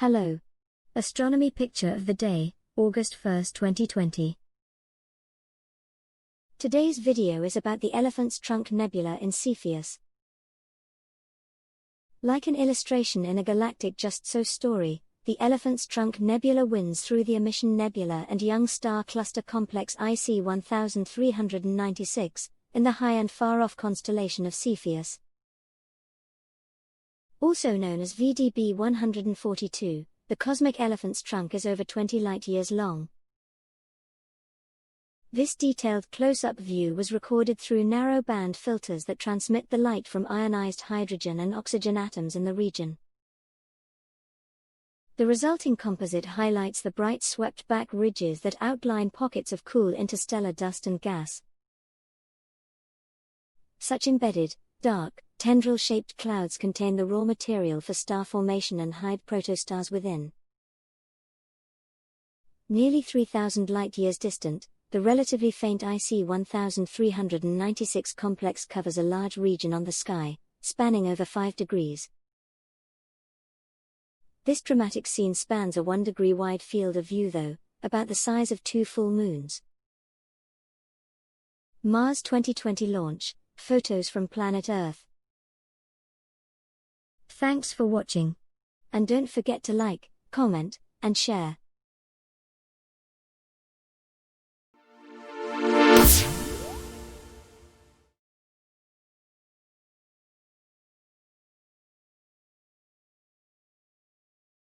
Hello. Astronomy picture of the day, August 1, 2020. Today's video is about the Elephant's Trunk Nebula in Cepheus. Like an illustration in a galactic just-so story, the Elephant's Trunk Nebula winds through the Emission Nebula and young star cluster complex IC 1396, in the high and far-off constellation of Cepheus. Also known as VDB 142, the cosmic elephant's trunk is over 20 light-years long. This detailed close-up view was recorded through narrow-band filters that transmit the light from ionized hydrogen and oxygen atoms in the region. The resulting composite highlights the bright swept-back ridges that outline pockets of cool interstellar dust and gas. Such embedded, dark, tendril-shaped clouds contain the raw material for star formation and hide protostars within. Nearly 3,000 light-years distant, the relatively faint IC 1396 complex covers a large region on the sky, spanning over 5 degrees. This dramatic scene spans a 1-degree-wide field of view though, about the size of 2 full moons. Mars 2020 launch, photos from planet Earth. Thanks for watching. And don't forget to like, comment, and share.